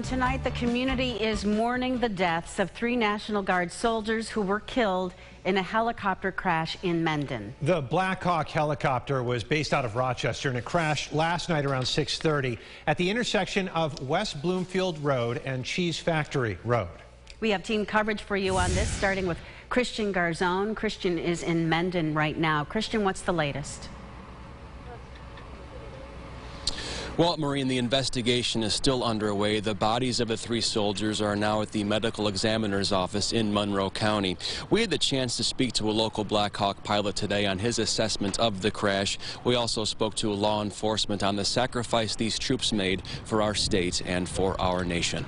Tonight, the community is mourning the deaths of 3 National Guard soldiers who were killed in a helicopter crash in Mendon. The Black Hawk helicopter was based out of Rochester, and it crashed last night around 6:30 at the intersection of West Bloomfield Road and Cheese Factory Road. We have team coverage for you on this, starting with Christian Garzone. Christian is in Mendon right now. Christian, what's the latest? Well, Maureen, the investigation is still underway. The bodies of the 3 soldiers are now at the medical examiner's office in Monroe County. We had the chance to speak to a local Black Hawk pilot today on his assessment of the crash. We also spoke to law enforcement on the sacrifice these troops made for our state and for our nation.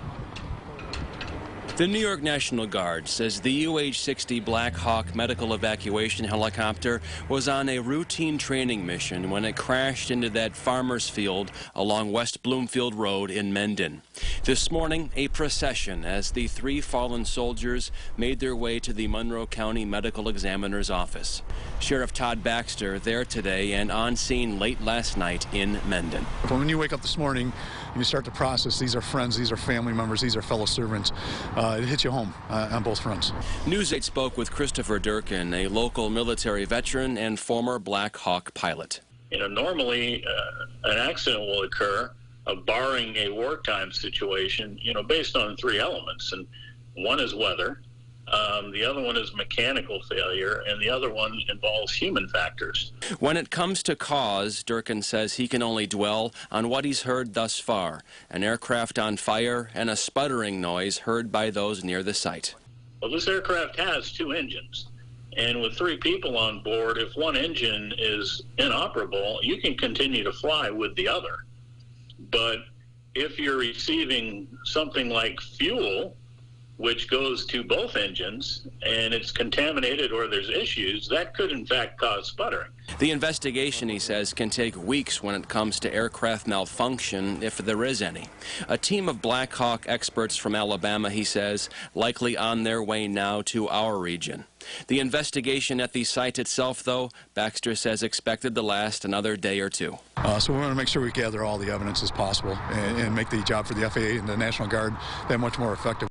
The New York National Guard says the UH-60 Black Hawk medical evacuation helicopter was on a routine training mission when it crashed into that farmer's field along West Bloomfield Road in Mendon. This morning, a procession as the 3 fallen soldiers made their way to the Monroe County Medical Examiner's office. Sheriff Todd Baxter there today and on scene late last night in Mendon. When you wake up this morning, you start to process, these are friends, these are family members, these are fellow servants. It hits you home on both fronts. News 8 spoke with Christopher Durkin, a local military veteran and former Black Hawk pilot. Normally an accident will occur, barring a wartime situation, based on 3 elements. And one is weather, the other one is mechanical failure, and the other one involves human factors. When it comes to cause, Durkin says he can only dwell on what he's heard thus far: an aircraft on fire and a sputtering noise heard by those near the site. Well, this aircraft has 2 engines, and with 3 people on board, if one engine is inoperable, you can continue to fly with the other. But if you're receiving something like fuel, which goes to both engines, and it's contaminated or there's issues, that could in fact cause sputtering. The investigation, he says, can take weeks when it comes to aircraft malfunction, if there is any. A team of Black Hawk experts from Alabama, he says, likely on their way now to our region. The investigation at the site itself, though, Baxter says expected to last another day or 2. So we want to make sure we gather all the evidence as possible and make the job for the FAA and the National Guard that much more effective.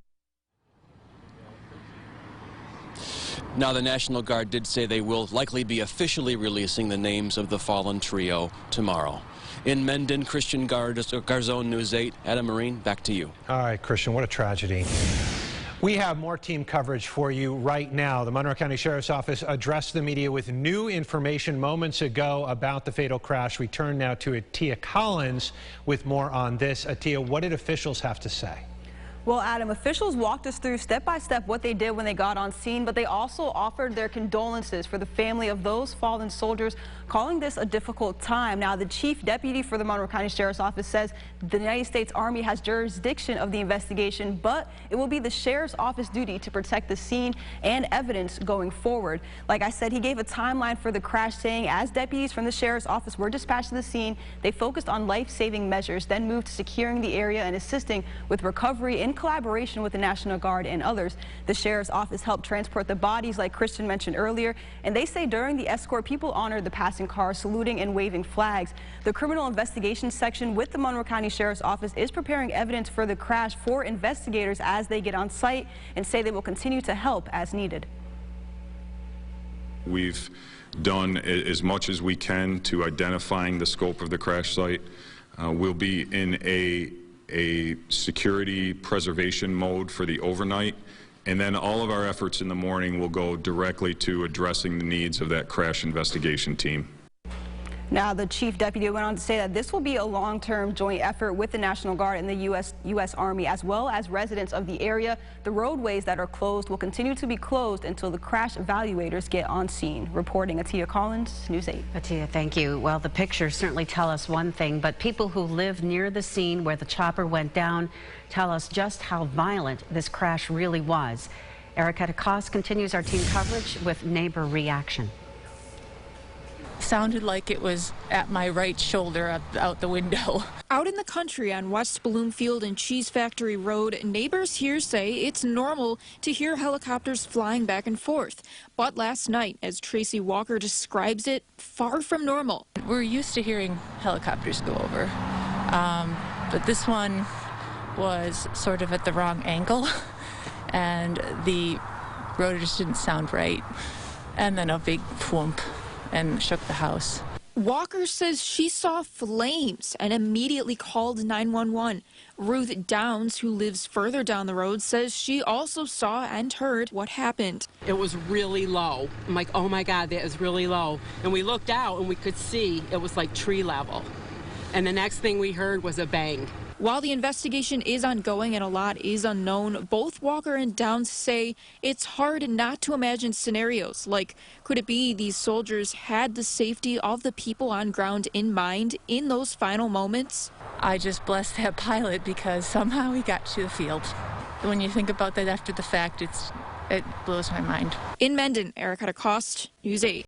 Now, the National Guard did say they will likely be officially releasing the names of the fallen trio tomorrow. In Mendon, Christian Garzone, News 8. Adam Marine, back to you. All right, Christian, what a tragedy. We have more team coverage for you right now. The Monroe County Sheriff's Office addressed the media with new information moments ago about the fatal crash. We turn now to Atia Collins with more on this. Atia, what did officials have to say? Well, Adam, officials walked us through step by step what they did when they got on scene, but they also offered their condolences for the family of those fallen soldiers, calling this a difficult time. Now, the chief deputy for the Monroe County Sheriff's Office says the United States Army has jurisdiction of the investigation, but it will be the Sheriff's Office duty to protect the scene and evidence going forward. Like I said, he gave a timeline for the crash, saying as deputies from the Sheriff's Office were dispatched to the scene, they focused on life-saving measures, then moved to securing the area and assisting with recovery in collaboration with the National Guard and others. The Sheriff's Office helped transport the bodies, like Christian mentioned earlier, and they say during the escort, people honored the passing cars, saluting and waving flags. The Criminal Investigation Section with the Monroe County Sheriff's Office is preparing evidence for the crash for investigators as they get on site, and say they will continue to help as needed. We've done as much as we can to identifying the scope of the crash site. We'll be in a security preservation mode for the overnight, and then all of our efforts in the morning will go directly to addressing the needs of that crash investigation team. Now, the chief deputy went on to say that this will be a long-term joint effort with the National Guard and the U.S. Army, as well as residents of the area. The roadways that are closed will continue to be closed until the crash evaluators get on scene. Reporting, Atia Collins, News 8. Atia, thank you. Well, the pictures certainly tell us one thing, but people who live near the scene where the chopper went down tell us just how violent this crash really was. Erica DeCoste continues our team coverage with neighbor reaction. Sounded like it was at my right shoulder out the window. Out in the country on West Bloomfield and Cheese Factory Road, neighbors here say it's normal to hear helicopters flying back and forth. But last night, as Tracy Walker describes it, far from normal. We're used to hearing helicopters go over, but this one was sort of at the wrong angle, and the rotor just didn't sound right. And then a big thwomp and shook the house. Walker says she saw flames and immediately called 911. Ruth Downs, who lives further down the road, says she also saw and heard what happened. It was really low. I'm like, oh my God, that is really low. And we looked out and we could see it was like tree level. And the next thing we heard was a bang. While the investigation is ongoing and a lot is unknown, both Walker and Downs say it's hard not to imagine scenarios like, could it be these soldiers had the safety of the people on ground in mind in those final moments? I just bless that pilot because somehow he got to the field. When you think about that after the fact, it blows my mind. In Mendon, Erica DeCoste, News 8.